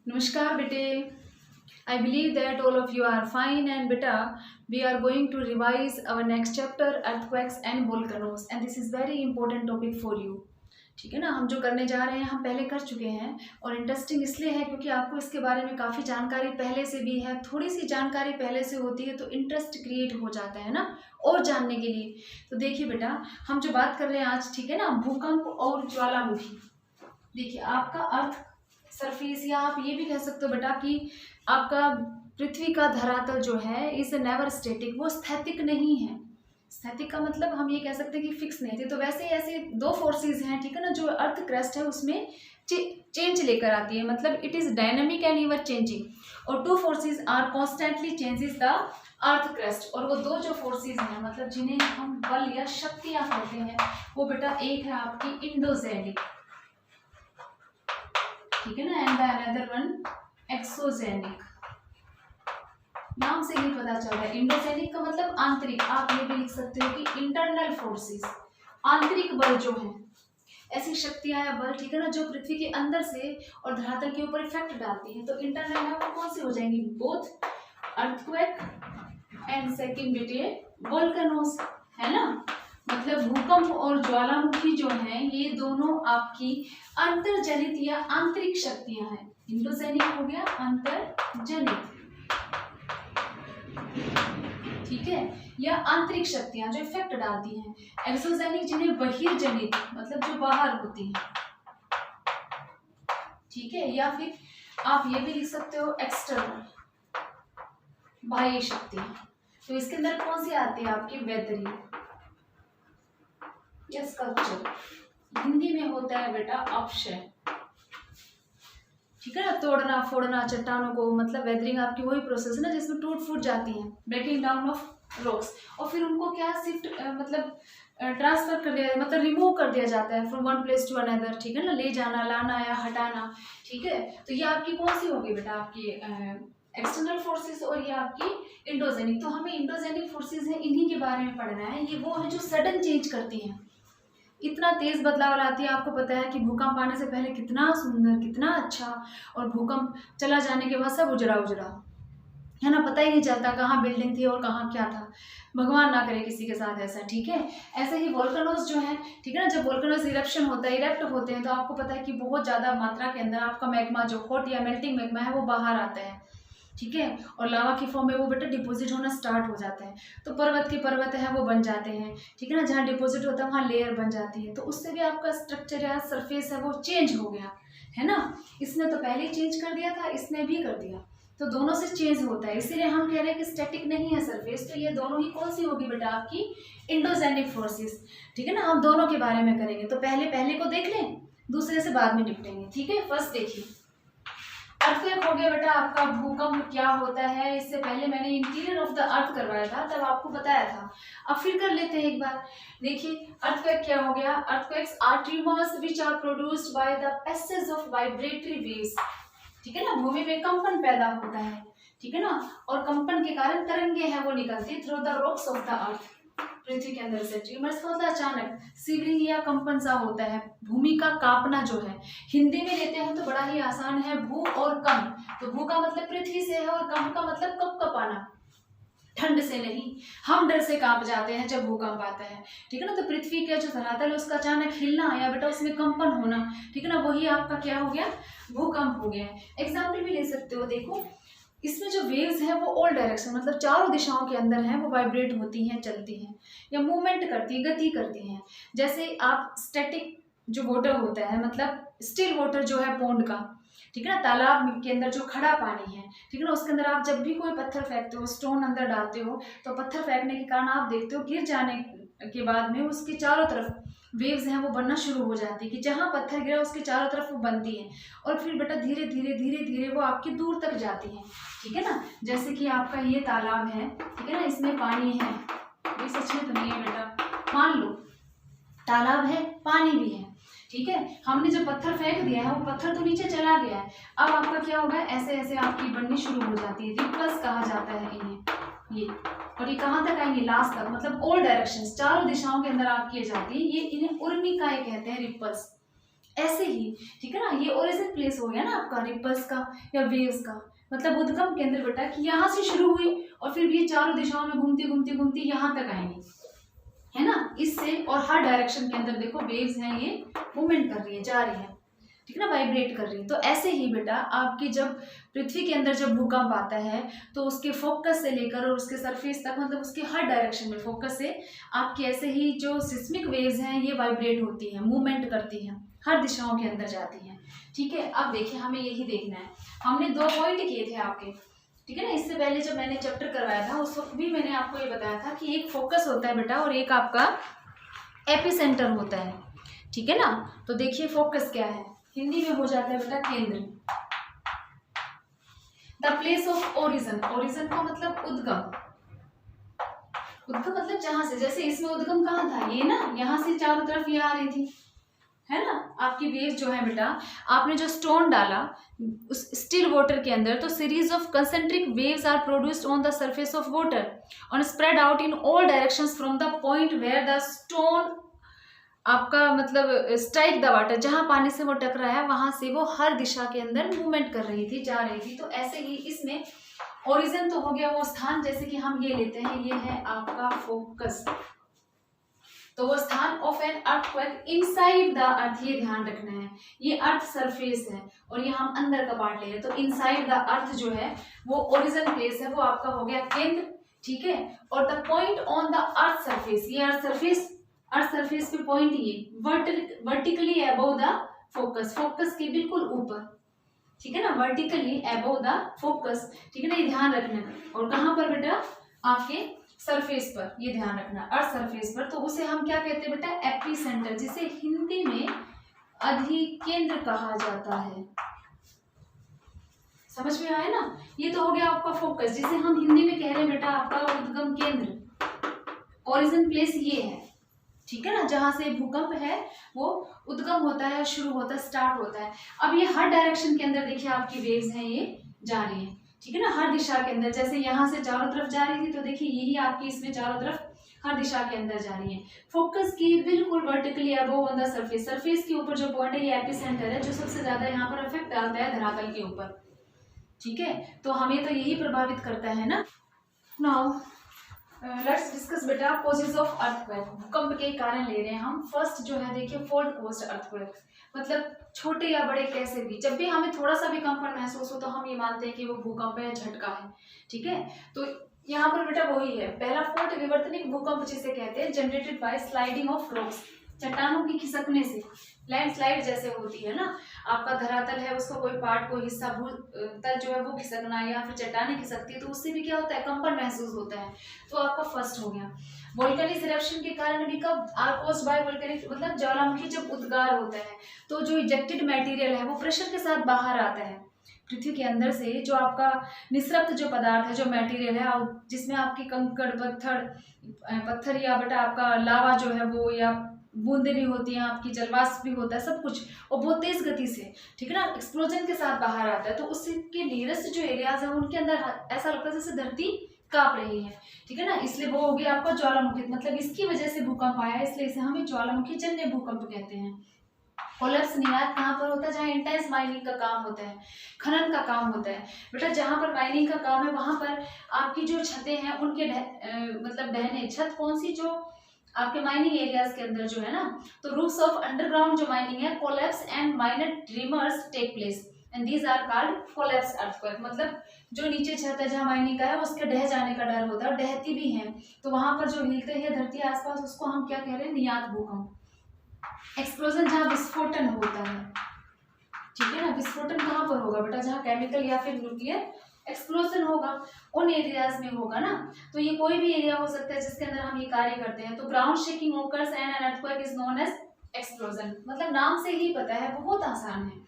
Namaskar, bete. I believe that all of you are fine and beta. We are going to revise our next chapter earthquakes and volcanoes and this is very important topic for you. ठीक है ना। हम जो करने जा रहे हैं हम पहले कर चुके हैं और इंटरेस्टिंग इसलिए है क्योंकि आपको इसके बारे में काफ़ी जानकारी पहले से भी है। थोड़ी सी जानकारी पहले से होती है तो इंटरेस्ट क्रिएट हो जाता है ना और जानने के लिए। तो देखिए बेटा, हम जो बात कर रहे हैं आज, ठीक है ना, भूकंप और ज्वालामुखी। देखिए आपका अर्थ सरफेस, या आप ये भी कह सकते हो बेटा कि आपका पृथ्वी का धरातल जो है इज नेवर स्टेटिक, वो स्थैतिक नहीं है। स्थैतिक का मतलब हम ये कह सकते हैं कि फिक्स नहीं थे। तो वैसे ऐसे दो फोर्सेस हैं, ठीक है ना, जो अर्थ क्रस्ट है उसमें चेंज लेकर आती है, मतलब it is dynamic and ever changing. और two forces are constantly changes the earth crust. और वो दो जो फोर्सेस हैं, मतलब जिन्हें हम बल या शक्तियां कहते हैं, वो बेटा एक है आपकी इंडोजेनिक, ठीक है ना, and the another one exogenic. नाम से ही पता चल रहा है। इंडोजेनिक का मतलब आंतरिक, आप ये भी लिख सकते हो कि इंटरनल फोर्सेस, आंतरिक बल जो है, ऐसी शक्तियां या बल, ठीक है ना, जो पृथ्वी के अंदर से और धरातल के ऊपर इफेक्ट डालती हैं। तो इंटरनल है वो कौन सी हो जाएंगी? बोथ अर्थक्वेक एंड सेकंड बेटे वोल्केनोस, है ना। मतलब भूकंप और ज्वालामुखी जो हैं ये दोनों आपकी अंतर्जनित या आंतरिक शक्तियां हैं। इंडोजेनिक हो गया अंतर्जनित, ठीक है, या आंतरिक शक्तियां जो इफेक्ट डालती हैं। एक्सोजेनिक जिन्हें बहिर्जनित, मतलब जो बाहर होती हैं, ठीक है, या फिर आप ये भी लिख सकते हो एक्सटर्नल, बाह्य शक्तियां। तो इसके अंदर कौन सी आती है आपकी? वेदरिंग या स्कल्पचर, हिंदी में होता है बेटा अपक्षय, ठीक है ना, तोड़ना फोड़ना चट्टानों को, मतलब वेदरिंग आपकी वही प्रोसेस है ना जिसमें टूट फूट जाती है, ब्रेकिंग डाउन ऑफ रॉक्स, और फिर उनको क्या शिफ्ट मतलब ट्रांसफर कर दिया, मतलब रिमूव कर दिया जाता है from one place to another, ठीक है ना, ले जाना, लाना या हटाना, ठीक है। तो ये आपकी कौन सी होगी बेटा? आपकी एक्सटर्नल फोर्सेस और ये आपकी इंडोजेनिक। तो हमें इंडोजेनिक फोर्सेस है, इन्हीं के बारे में पढ़ना है। ये वो है जो सडन चेंज करती हैं, इतना तेज बदलाव लाती है। आपको पता है कि भूकंप आने से पहले कितना सुंदर, कितना अच्छा, और भूकंप चला जाने के बाद सब उजड़ा उजड़ा, है ना, पता ही नहीं चलता कहाँ बिल्डिंग थी और कहाँ क्या था। भगवान ना करे किसी के साथ ऐसा, ठीक है। ऐसे ही वोल्केनोस जो है, ठीक है ना, जब वोल्केनोस इरप्शन होता है, इरेप्ट होते हैं, तो आपको पता है कि बहुत ज़्यादा मात्रा के अंदर आपका मैग्मा जो हॉट या मेल्टिंग मैग्मा है वो बाहर आता है, ठीक है, और लावा की फॉर्म में वो बेटा डिपॉजिट होना स्टार्ट हो जाता है। तो पर्वत के पर्वत है वो बन जाते हैं, ठीक है ना, जहाँ डिपॉजिट होता है वहाँ लेयर बन जाती है। तो उससे भी आपका स्ट्रक्चर या सरफेस है वो चेंज हो गया, है ना। इसने तो पहले ही चेंज कर दिया था, इसने भी कर दिया, तो दोनों से चेंज होता है। इसीलिए हम कह रहे हैं कि स्टैटिक नहीं है सरफेस। तो ये दोनों ही कौन सी होगी बेटा? आपकी इंडोजेनिक फोर्सेस, ठीक है ना। हम दोनों के बारे में करेंगे, तो पहले को देख लें, दूसरे से बाद में निपटेंगे, ठीक है। फर्स्ट देखिए, अर्थक्वेक हो गया बेटा आपका। भूकंप क्या होता है, इससे पहले मैंने इंटीरियर ऑफ द अर्थ करवाया था, तब आपको बताया था। अब फिर कर लेते हैं एक बार। देखिए अर्थक्वेक क्या हो गया। Earthquakes are tremors which are produced by the passage of vibratory waves, ठीक है ना। भूमि में कंपन पैदा होता है, ठीक है ना, और कंपन के कारण तरंगे हैं वो निकलती through the rocks of the earth, पृथ्वी के अंदर से। ट्यूमर्स का होता है अचानक शिवरिंग या कंपन सा होता है, भूमि का कांपना जो है। हिंदी में लेते हैं तो बड़ा ही आसान है, भू और कंप। तो भू का मतलब पृथ्वी से है और कंप का मतलब कप कपाना, ठंड से नहीं। हम डर से कांप जाते हैं जब भूकंप आता है, ठीक है ना। तो पृथ्वी का जो धरातल है उसका अचानक हिलना या बेटा उसमें कंपन होना, ठीक है ना, वही आपका क्या हो गया? भूकंप हो गया। एग्जाम्पल भी ले सकते हो, देखो इसमें जो वेव्स हैं वो ऑल डायरेक्शन, मतलब चारों दिशाओं के अंदर हैं, वो वाइब्रेट होती हैं, चलती हैं या मूवमेंट करती है, गति करती हैं। जैसे आप स्टैटिक जो वाटर होता है, मतलब स्टिल वाटर जो है पॉन्ड का, ठीक है ना, तालाब के अंदर जो खड़ा पानी है, ठीक है ना, उसके अंदर आप जब भी कोई पत्थर फेंकते हो, स्टोन अंदर डालते हो, तो पत्थर फेंकने के कारण आप देखते हो गिर जाने के बाद में उसके चारों तरफ वेव्स हैं वो बनना शुरू हो जाती है, कि जहाँ पत्थर गिरा उसके चारों तरफ वो बनती है, और फिर बेटा धीरे धीरे धीरे धीरे वो आपकी दूर तक जाती है, ठीक है ना। जैसे कि आपका ये तालाब है, ठीक है ना, इसमें पानी है, ये सच में तो नहीं है बेटा, मान लो तालाब है, पानी भी है, ठीक है। हमने जो पत्थर फेंक दिया है वो पत्थर तो नीचे चला गया है, अब आपका क्या होगा? ऐसे ऐसे आपकी बननी शुरू हो जाती है, रिपल्स कहा जाता है इन्हें, ये। और ये कहाँ तक आएंगे? लास्ट तक, मतलब ऑल डायरेक्शंस, चारों दिशाओं के अंदर आप किए जाती है ये। इन्हें उर्मिकाएं कहते हैं, रिपल्स, ऐसे ही, ठीक है ना, ये ओरिजिन प्लेस हो गया ना आपका रिपल्स का या वेव्स का, मतलब उद्गम केंद्र बेटा कि यहाँ से शुरू हुई और फिर ये चारों दिशाओं में घूमती घूमती घूमती यहाँ तक आएंगी, है ना, इससे। और हर डायरेक्शन के अंदर देखो वेव्स हैं, ये मूवमेंट कर रही है, जा रही है, ठीक है ना, वाइब्रेट कर रही है। तो ऐसे ही बेटा आपकी जब पृथ्वी के अंदर जब भूकंप आता है तो उसके फोकस से लेकर और उसके सरफेस तक, मतलब उसके हर डायरेक्शन में फोकस से आपकी ऐसे ही जो सिस्मिक वेव्स हैं ये वाइब्रेट होती हैं, मूवमेंट करती हैं, हर दिशाओं के अंदर जाती हैं, ठीक है। अब देखिए हमें यही देखना है, हमने 2 पॉइंट किए थे आपके, ठीक है ना। इससे पहले जब मैंने चैप्टर करवाया था उस वक्त भी मैंने आपको ये बताया था कि एक फोकस होता है बेटा और एक आपका एपिसेंटर होता है, ठीक है ना। तो देखिए फोकस क्या है, हिंदी में हो जाता है बेटा केंद्र। The place of origin, origin का मतलब उद्गम, उद्गम मतलब जहां से, जैसे इसमें उद्गम कहाँ था, ये ना, यहाँ से चारों तरफ ये आ रही थी, है ना। आपकी वेव जो है बेटा, आपने जो स्टोन डाला उस स्टिल वाटर के अंदर, तो series of concentric waves are produced on the surface of water और spread out in all directions from the point where the stone आपका मतलब स्ट्राइक द वाटर, जहां पानी से वो टकराया है वहां से वो हर दिशा के अंदर मूवमेंट कर रही थी, जा रही थी। तो ऐसे ही इसमें ओरिजिन तो हो गया वो स्थान, जैसे कि हम ये लेते हैं, ये है आपका फोकस, तो वो स्थान of an earthquake inside the earth, ये ध्यान रखना है, ये अर्थ सरफेस है और ये हम अंदर का पार्ट ले रहे हैं, तो इनसाइड द अर्थ जो है वो ओरिजिन प्लेस है, वो आपका हो गया केंद्र, ठीक है। और the point on the earth surface, ये अर्थ सरफेस, अर्थ सरफेस पे पॉइंट ये vertically above the focus, focus के बिल्कुल ऊपर, ठीक है ना, वर्टिकली अबव द फोकस, ठीक है ना, ये ध्यान रखना। और कहाँ पर बेटा, आपके सरफेस पर, ये ध्यान रखना, अर्थ सरफेस पर। तो उसे हम क्या कहते हैं बेटा, एपिसेंटर, जिसे हिंदी में अधिकेंद्र कहा जाता है। समझ में आया ना, ये तो हो गया आपका फोकस, जिसे हम हिंदी में कह रहे हैं बेटा आपका उद्गम केंद्र, ओरिजिन प्लेस ये है, ठीक है ना, जहां से भूकंप है वो उद्गम होता है, शुरू होता है, स्टार्ट होता है। अब ये हर डायरेक्शन के अंदर देखिए आपकी वेव्स हैं, ये जा रही है, ठीक है ना, हर दिशा के अंदर, जैसे यहाँ से चारों तरफ जा रही थी तो देखिए यही आपकी इसमें चारों तरफ हर दिशा के अंदर जा रही है। फोकस की बिल्कुल vertically above on the surface, surface के ऊपर जो पॉइंट है ये एपिसेंटर है, जो सबसे ज्यादा यहाँ पर इफेक्ट डालता है धरातल के ऊपर, ठीक है। तो हमें तो यही प्रभावित करता है ना। नाउ लेट्स डिस्कस बेटा कॉजेज ऑफ अर्थक्वेक, भूकंप के कारण ले रहे हैं हम। फर्स्ट जो है देखिए फोल्ड कोस्ट अर्थक्वेक, मतलब छोटे या बड़े कैसे भी, जब भी हमें थोड़ा सा भी कंपन महसूस हो तो हम ये मानते हैं कि वो भूकंप है, झटका है, ठीक है। तो यहाँ पर बेटा वही है, पहला फोल्ड विवर्तनिक भूकंप जिसे कहते हैं, generated by sliding of rocks, चट्टानों की खिसकने से, लैंडस्लाइड जैसे होती है ना, आपका धरातल है उसको कोई पार्ट, कोई हिस्सा भूतल जो है वो खिसकना या फिर चट्टानें खिसकती है, तो उससे भी क्या होता है, कंपन महसूस होता है। तो आपका फर्स्ट हो गया। वोल्केनिक इरप्शन के कारण भी कब, आर कॉज्ड बाय वोल्केनिक, मतलब ज्वालामुखी जब उद्गार होता है तो जो इजेक्टेड मटेरियल है वो प्रेशर के साथ बाहर आता है पृथ्वी के अंदर से, जो आपका निस्रप्त जो पदार्थ है, जो मटेरियल है, जिसमें आपके कंकड़ पत्थर या बेटा आपका लावा जो है वो, या बूंदे भी होती हैं, आपकी जलवाष्प भी होता है, सब कुछ, और बहुत तेज गति से, ठीक है ना, एक्सप्लोजन के साथ बाहर आता है। तो उसके नियरेस्ट जो एरियाज है उनके अंदर ऐसा लगता है जैसे धरती कांप रही है, ठीक है ना, इसलिए वो हो गया आपका ज्वालामुखी, मतलब इसकी वजह से भूकंप आया, इसलिए इसे हमें ज्वालामुखी जन्य भूकंप कहते हैं। कोलैप्स निर्यात कहाँ पर होता है, जहाँ इंटेंस माइनिंग का काम होता है, खनन का काम होता है बेटा, जहाँ पर माइनिंग का काम है वहां पर आपकी जो छतें हैं उनके मतलब ढहने, छत कौन सी, जो आपके माइनिंग एरियाज के अंदर जो है ना, तो रूफ्स ऑफ अंडरग्राउंड जो माइनिंग है, collapse and minor tremors take place and these are called collapse earthquake, मतलब जो नीचे छत है जहाँ माइनिंग का है उसके ढह जाने का डर होता है, और ढहती भी है तो वहां पर जो हिलते हैं धरती आसपास, उसको हम क्या कह रहे हैं, नियात भूकंप। एक्सप्लोजन, जहाँ विस्फोटन होता है, ठीक है ना, विस्फोटन कहाँ पर होगा बेटा, जहाँ केमिकल या फिर न्यूक्लियर एक्सप्लोजन होगा, उन एरियाज में होगा ना। तो ये कोई भी एरिया हो सकता है जिसके अंदर हम ये कार्य करते हैं। तो ground shaking occurs and an earthquake is known as explosion, मतलब नाम से ही पता है, बहुत आसान है।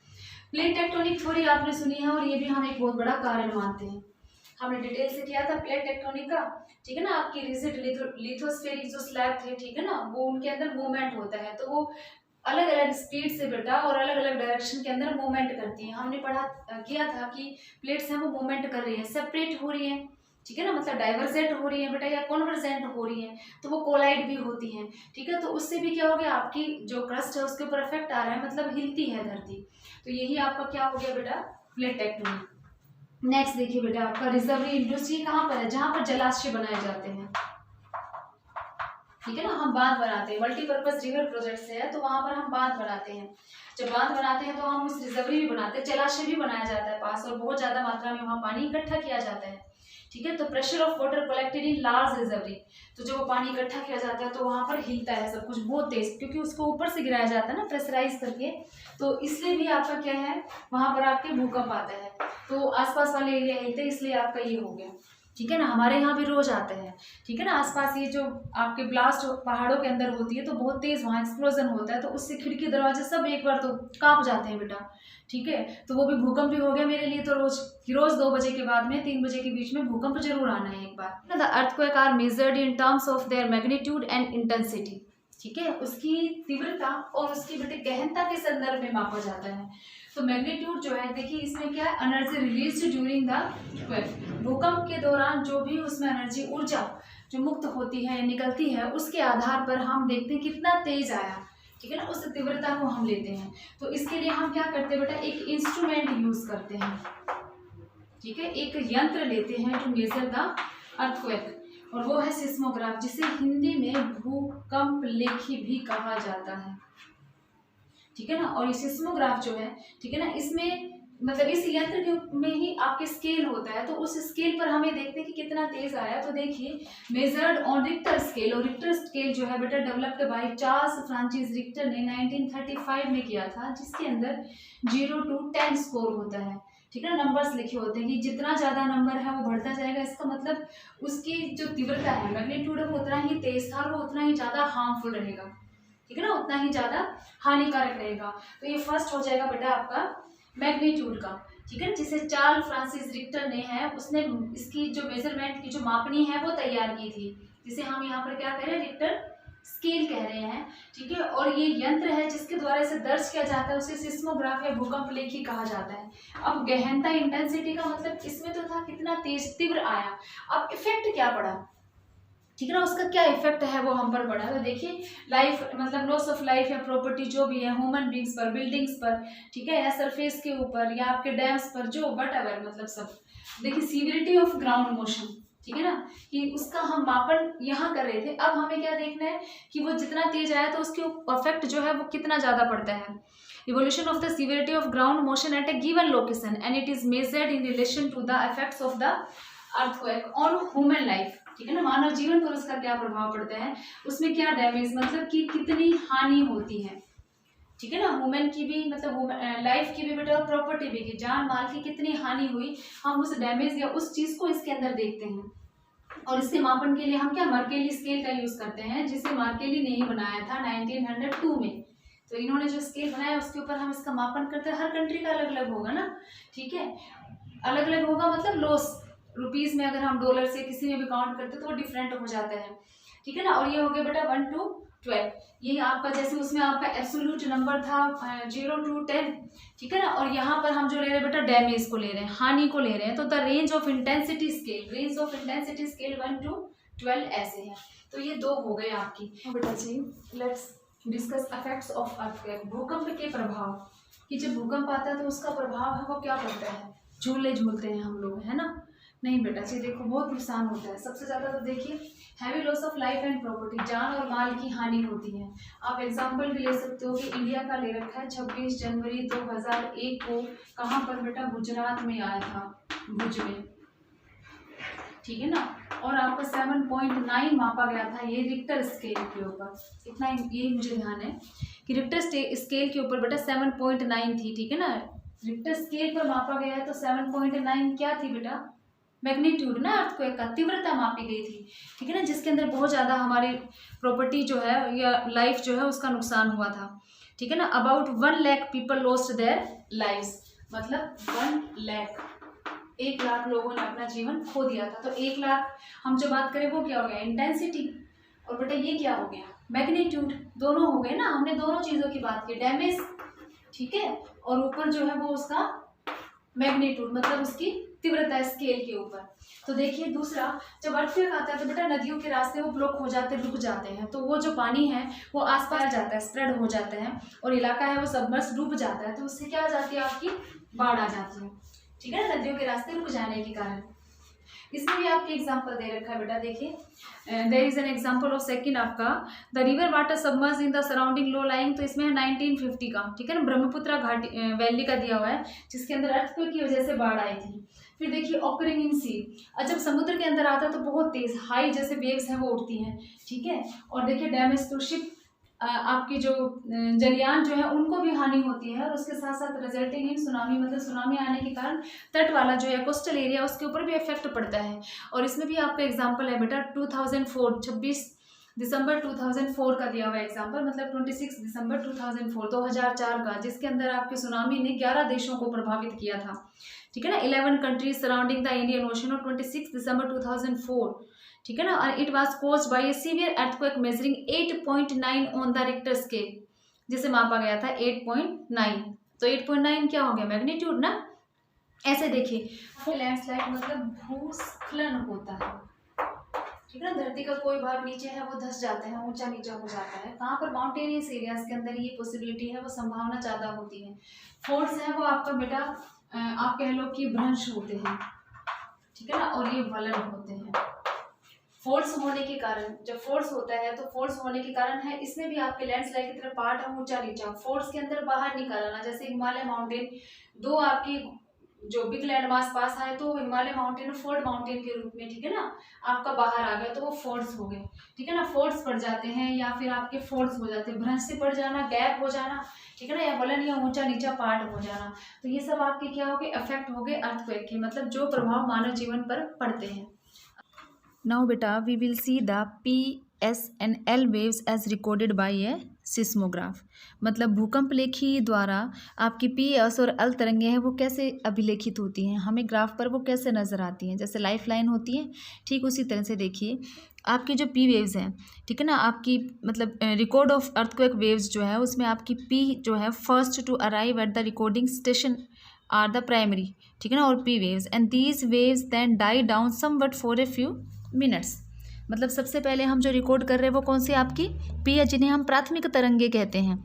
प्लेट टेक्टोनिक थ्योरी आपने सुनी है, और ये भी हम एक बहुत बड़ा कारण मानते हैं, हमने डिटेल से किया था प्लेट टेक्टोनिक का, ठीक है ना। आपकी रिजिड लिथोस्फेरिक जो स्लैब थे, ठीक है ना, वो उनके अंदर मूवमेंट होता है, तो वो अलग अलग स्पीड से बेटा और अलग अलग डायरेक्शन के अंदर मूवमेंट करती हैं। हमने पढ़ा किया था कि प्लेट्स हैं वो मूवमेंट कर रही है, सेपरेट हो रही है, ठीक है ना, मतलब डाइवर्जेंट हो रही है बेटा या कॉन्वर्जेंट हो रही है, तो वो कोलाइड भी होती हैं, ठीक है। तो उससे भी क्या हो गया, आपकी जो क्रस्ट है उसके ऊपर इफेक्ट आ रहा है, मतलब हिलती है धरती। तो यही आपका क्या हो गया बेटा, प्लेट टेक्टोनिक। नेक्स्ट देखिए बेटा, आपका रिजर्वरी इंडस्ट्री कहाँ पर है, जहाँ पर जलाशय बनाए जाते हैं, ठीक है ना। हम बांध बनाते हैं, मल्टीपर्पज रिवर प्रोजेक्ट से है, तो वहां पर हम बांध बनाते हैं। जब बांध बनाते हैं तो हम उस रिजर्वरी भी बनाते हैं, जलाशय भी बनाया जाता है पास, और बहुत ज्यादा मात्रा में वहां पानी इकट्ठा किया जाता है, ठीक है। तो pressure of water collected in large reservoir, तो जब वो पानी इकट्ठा किया जाता है तो वहां पर हिलता है सब कुछ बहुत तेज, क्योंकि उसको ऊपर से गिराया जाता है ना प्रेशराइज करके, तो इसलिए भी आपका क्या है, वहां पर आपके भूकंप आता है, तो आसपास वाले एरिया हिलते हैं, इसलिए आपका ये हो गया, ठीक है ना। हमारे यहाँ भी रोज आते हैं, ठीक है ना, आसपास ये जो आपके ब्लास्ट पहाड़ों के अंदर होती है तो बहुत तेज वहाँ एक्सप्लोजन होता है, तो उससे खिड़की दरवाजे सब एक बार तो कांप जाते हैं बेटा, ठीक है। तो वो भी भूकंप भी हो गया मेरे लिए, तो रोज 2 बजे के बाद में 3 बजे के बीच में भूकंप जरूर आना है एक बार। The earthquake are measured in terms of their magnitude and intensity, ठीक है, उसकी तीव्रता और उसकी बेटे गहनता के संदर्भ में मापा जाता है। तो मैग्नीट्यूड जो है, देखिए इसमें क्या है, energy release during the quake, भूकंप के दौरान जो भी उसमें एनर्जी ऊर्जा जो मुक्त होती है निकलती है, उसके आधार पर हम देखते हैं कितना तेज आया, ठीक है ना, उस तीव्रता को हम लेते हैं। तो इसके लिए हम क्या करते हैं बेटा, एक इंस्ट्रूमेंट यूज करते हैं, ठीक है, एक यंत्र लेते हैं टू मेजर द अर्थक्वेक, और वो है सिस्मोग्राफ, जिसे हिंदी में भूकंप लेखी भी कहा जाता है, ठीक है ना। और ये सिस्मोग्राफ जो है, ठीक है ना, इसमें मतलब इस यंत्र के में ही आपके स्केल होता है, तो उस स्केल पर हमें देखते हैं कि कितना तेज आया। तो देखिए मेजर्ड ऑन रिक्टर स्केल, और रिक्टर स्केल जो है बेटा developed by Charles Francis Richter ने 1935 में किया था, जिसके अंदर 0 to 10 स्कोर होता है, ठीक है ना, नंबर्स लिखे होते हैं कि जितना ज्यादा नंबर है वो बढ़ता जाएगा, इसका मतलब उसकी जो तीव्रता है, मैग्नीट्यूड है, वो उतना ही तेज था और वो उतना ही ज्यादा हार्मफुल रहेगा, ठीक है ना, उतना ही ज्यादा हानिकारक रहेगा। तो ये फर्स्ट हो जाएगा बेटा आपका मैग्नीट्यूड का, ठीक है, जिसे चार्ल्स फ्रांसिस रिक्टर ने है, उसने इसकी जो मेजरमेंट की जो मापनी है वो तैयार की थी, जिसे हम यहाँ पर क्या कह रहे हैं, रिक्टर स्केल कह रहे हैं, ठीक है। और ये यंत्र है जिसके द्वारा इसे दर्ज किया जाता है, उसे सिस्मोग्राफ या भूकंप लेखी कहा जाता है। अब गहनता इंटेंसिटी का मतलब इसमें तो था कितना तेज तीव्र आया, अब इफेक्ट क्या पड़ा, ठीक है ना, उसका क्या इफेक्ट है वो हम पर पड़ा। तो देखिए लाइफ मतलब लॉस ऑफ लाइफ या प्रॉपर्टी जो भी है, ह्यूमन बींग्स पर, बिल्डिंग्स पर, ठीक है, या सरफेस के ऊपर या आपके डैम्स पर, जो व्हाटएवर मतलब सब। देखिए सीवियरिटी ऑफ ग्राउंड मोशन, ठीक है ना, कि उसका हम मापन यहाँ कर रहे थे। अब हमें क्या देखना है कि वो जितना तेज आया तो उसके इफेक्ट जो है वो कितना ज्यादा पड़ता है। Evolution of the severity of ground motion at a given location and it is measured in relation to the effects of the earthquake on human life, ठीक है ना, मानव जीवन पर उसका क्या प्रभाव पड़ता है, उसमें क्या डैमेज मतलब कि कितनी हानि होती है, ठीक है ना, वुमेन की भी मतलब लाइफ की भी बेटा और प्रॉपर्टी भी की, जान माल की कितनी हानि हुई, हम उस डैमेज या उस चीज को इसके अंदर देखते हैं। और इसके मापन के लिए हम क्या मर्केली स्केल का यूज करते हैं, जिसे मार्केली ने ही बनाया था 1902 में। तो इन्होंने जो स्केल बनाया उसके ऊपर हम इसका मापन करते हैं। हर कंट्री का अलग अलग होगा ना, ठीक है, अलग अलग होगा, मतलब लॉस रुपीज में अगर हम डॉलर से किसी में भी काउंट करते तो वो डिफरेंट हो जाता है, ठीक है ना। और ये हो गया बेटा 1 to 12, ये आपका जैसे उसमें आपका एब्सोल्यूट नंबर था 0 to 10, ठीक है ना। और यहाँ पर हम जो ले रहे हैं बेटा डैमेज को ले रहे हैं, हानि को ले रहे हैं। तो the range of intensity scale 1 to 12 ऐसे है। तो ये 2 हो गए आपकी बेटा जी। Let's discuss effects of earthquake, भूकंप के प्रभाव, कि जब भूकंप आता है तो उसका प्रभाव है वो क्या पड़ता है, झूले झूलते हैं हम लोग, है ना। नहीं बेटा जी देखो बहुत नुकसान होता है। सबसे ज्यादा तो देखिए heavy loss of life and property, जान और माल की हानि होती है। आप एग्जांपल भी ले सकते हो कि इंडिया का ले रखा है 26 जनवरी 2001 को, कहाँ पर बेटा, गुजरात में आया था, भुज में, ठीक है ना। और आपका 7.9 मापा गया था, ये रिक्टर स्केल के ऊपर, इतना ये मुझे ध्यान है कि रिक्टर स्केल के ऊपर बेटा 7.9 थी, ठीक है ना। रिक्टर स्केल पर मापा गया है तो 7.9 क्या थी बेटा, मैग्नीट्यूड ना, अर्थक्वेक का तीव्रता मापी गई थी, ठीक है ना, जिसके अंदर बहुत ज्यादा हमारी प्रॉपर्टी जो है या लाइफ जो है उसका नुकसान हुआ था, ठीक है ना। About 1 lakh people lost their lives, मतलब 1 लाख लोगों ने अपना जीवन खो दिया था। तो 1 लाख हम जो बात करें वो क्या हो गया, इंटेंसिटी, और बेटा ये क्या हो गया, मैग्नीट्यूड, दोनों हो गए ना, हमने दोनों चीजों की बात की, डैमेज, ठीक है, और ऊपर जो है वो उसका मैग्नीट्यूड मतलब उसकी तीव्रता स्केल के ऊपर। तो देखिए दूसरा, जब अर्थक्वेक आता है तो बेटा नदियों के रास्ते वो ब्लॉक हो जाते, रुक जाते हैं, तो वो जो पानी है वो आसपास जाता है, स्प्रेड हो जाता है, और इलाका है वो सबमर्स डूब जाता है, तो उससे क्या आ जाती है, आपकी बाढ़ आ जाती है। ठीक है ना, नदियों के रास्ते रुक जाने के कारण। इसमें भी आपके एग्जाम्पल दे रखा है बेटा, देखिए there is an example of second आपका, the river water submerge in the surrounding low lying, तो इसमें है 1950 का, ठीक है ना, ब्रह्मपुत्र घाटी वैली का दिया हुआ है, जिसके अंदर अर्थक्वेक की वजह से बाढ़ आई थी। फिर देखिए ऑकरिंग इन सी, और जब समुद्र के अंदर आता है तो बहुत तेज हाई जैसे वेव्स हैं वो उठती हैं, ठीक है। और देखिए डैमेज टू शिप, आपकी जो जलयान जो है उनको भी हानि होती है, और उसके साथ साथ रिजल्टिंग इन सुनामी, मतलब सुनामी आने के कारण तट वाला जो है कोस्टल एरिया उसके ऊपर भी इफेक्ट पड़ता है। और इसमें भी आपका एग्जांपल है बेटा 2004, 26 दिसंबर 2004 का दिया हुआ एग्जांपल, मतलब 26 दिसंबर 2004 का, जिसके अंदर आपके सुनामी ने 11 देशों को प्रभावित किया था, ठीक है ना, 11 countries surrounding the Indian ocean of 26 दिसंबर 2004, ठीक है ना। और it was caused by A severe earthquake measuring 8.9 on the Richter scale, जिसे मापा गया था 8.9, तो 8.9 क्या हो गया, मैग्नीट्यूड ना। ऐसे देखिए लैंडस्लाइड मतलब भूस्खलन होता है, ठीक है ना, धरती का कोई भाग नीचे है वो धंस जाता है, ऊंचा नीचा हो जाता है, कहाँ पर माउंटेनियस एरियाज के अंदर ये पॉसिबिलिटी है, वो संभावना ज़्यादा होती है। फोर्ट्स है वो आपका बेटा आप कह लो कि भ्रंश होते हैं, ठीक है ना, और ये वलन होते हैं। फोर्स होने के कारण, जब फोर्स होता है तो फोर्स होने के कारण है, इसमें भी आपके लैंडस्लाइड की तरह पार्ट है ऊंचा नीचा, फोर्स के अंदर बाहर निकल आना, जैसे हिमालय माउंटेन, दो आपकी जो बिग लैंड मास पास आए तो हिमालय माउंटेन फोर्ड माउंटेन के रूप में, ठीक है ना, आपका बाहर आ गया तो वो फोर्स हो गए, ठीक है ना, फोर्स पड़ जाते हैं, या फिर आपके फोर्स हो जाते हैं, भ्रंश से पड़ जाना, गैप हो जाना, ठीक है ना, या वलन या ऊंचा नीचा पार्ट हो जाना, तो ये सब आपके क्या हो गए, इफेक्ट हो गए अर्थक्वेक के, मतलब जो प्रभाव मानव जीवन पर पड़ते हैं। Now beta we will see the P, S and L waves as recorded by a seismograph. मतलब भूकंप लेखी द्वारा आपकी पी, एस और एल तरंगें हैं वो कैसे अभिलेखित होती हैं, हमें ग्राफ पर वो कैसे नज़र आती हैं, जैसे लाइफ लाइन होती है, ठीक उसी तरह से देखिए आपकी जो पी वेव्स हैं, ठीक है ना, आपकी मतलब रिकॉर्ड ऑफ अर्थक्वेक वेव्स जो है उसमें आपकी पी जो है first to arrive at the recording station are the primary, ठीक है ना, और P waves and these waves then die down somewhat for a few minutes. मतलब सबसे पहले हम जो रिकॉर्ड कर रहे हैं वो कौन सी आपकी पी है, जिन्हें हम प्राथमिक तरंगे कहते हैं,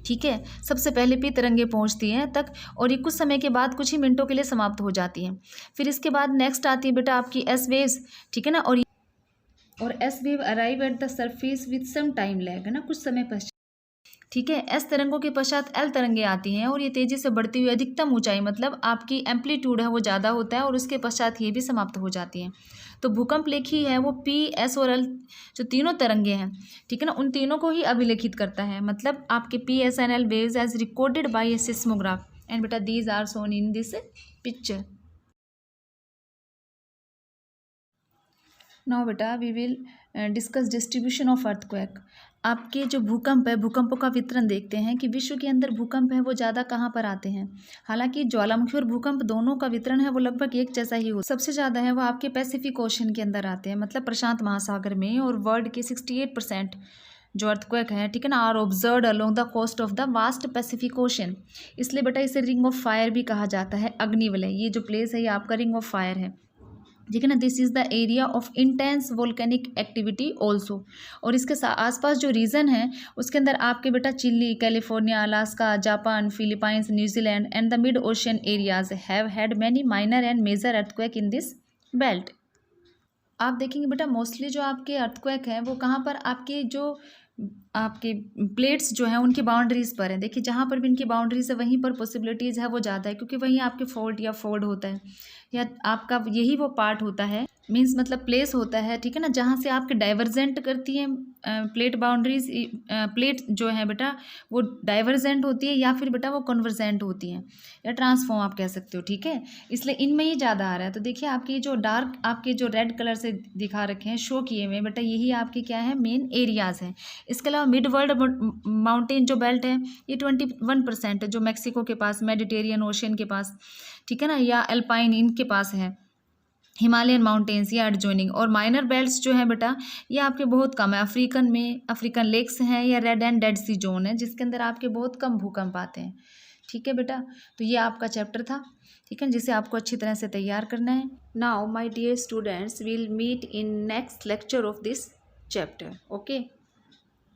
ठीक है, सबसे पहले पी तरंगे पहुंचती हैं तक, और ये कुछ समय के बाद कुछ ही मिनटों के लिए समाप्त हो जाती हैं। फिर इसके बाद नेक्स्ट आती है बेटा आपकी एस वेव्स, ठीक है ना, और S wave arrive at the surface with some time lag, है ना, कुछ समय पश्चात, ठीक है। एस तरंगों के पश्चात एल तरंगे आती हैं, और ये तेज़ी से बढ़ती हुई अधिकतम ऊंचाई, मतलब आपकी एम्पलीट्यूड है वो ज़्यादा होता है, और उसके पश्चात ये भी समाप्त हो जाती हैं। तो भूकंप लेखी है वो पी, एस और एल जो तीनों तरंगे हैं, ठीक है ना, उन तीनों को ही अभिलेखित करता है, मतलब आपके P, S and L waves as recorded by a seismograph and बेटा these are shown in this picture. Now बेटा we will discuss distribution of earthquake. आपके जो भूकंप है, भूकंपों का वितरण देखते हैं कि विश्व के अंदर भूकंप है वो ज़्यादा कहाँ पर आते हैं। हालांकि ज्वालामुखी और भूकंप दोनों का वितरण है वो लगभग एक जैसा ही हो, सबसे ज़्यादा है वो आपके पैसिफिक ओशन के अंदर आते हैं, मतलब प्रशांत महासागर में, और वर्ल्ड के 68% जो अर्थक्वेक है, ठीक है ना, are observed along the coast of the vast Pacific Ocean. इसलिए बेटा इसे रिंग ऑफ फायर भी कहा जाता है, अग्निवलय, ये जो प्लेस है ये आपका रिंग ऑफ फायर है, ठीक है ना। This is the area of intense volcanic activity also, और इसके आसपास जो रीजन है उसके अंदर आपके बेटा Chile, California, Alaska, Japan, Philippines, New Zealand and the mid ocean areas have had many minor and major earthquake in this belt. आप देखेंगे बेटा मोस्टली जो आपके अर्थक्वेक हैं वो कहाँ पर, आपके प्लेट्स जो हैं उनकी बाउंड्रीज़ पर है। देखिए जहाँ पर भी इनकी बाउंड्रीज है वहीं पर पॉसिबिलिटीज़ है वो ज़्यादा है, क्योंकि वहीं आपके फॉल्ट या फोल्ड होता है, या आपका यही वो पार्ट होता है, मीन्स मतलब प्लेस होता है, ठीक है ना, जहाँ से आपके डाइवर्जेंट करती हैं प्लेट बाउंड्रीज, प्लेट जो है बेटा वो डाइवर्जेंट होती है, या फिर बेटा वो कन्वर्जेंट होती हैं, या ट्रांसफॉर्म आप कह सकते हो, ठीक है, इसलिए इनमें ही ज़्यादा आ रहा है। तो देखिए आपकी जो डार्क, आपके जो रेड कलर से दिखा रखे हैं, शो किए हुए बेटा, यही आपके क्या है, मेन एरियाज़ हैं। इसके अलावा मिड वर्ल्ड माउंटेन जो बेल्ट है ये 21% है, जो मैक्सिको के पास, मेडिटेरियन ओशन के पास, ठीक है ना, या अल्पाइन इनके पास है, हिमालयन माउंटेन्स या एडजॉइनिंग। और माइनर बेल्ट्स जो है बेटा ये आपके बहुत कम है, अफ्रीकन में अफ्रीकन लेक्स हैं, या Red and Dead Sea zone है जिसके अंदर आपके बहुत कम भूकंप आते हैं, ठीक है बेटा, तो ये आपका चैप्टर था, ठीक है, जिसे आपको अच्छी तरह से तैयार करना है। Now my dear students, will meet in next lecture of this chapter. Okay.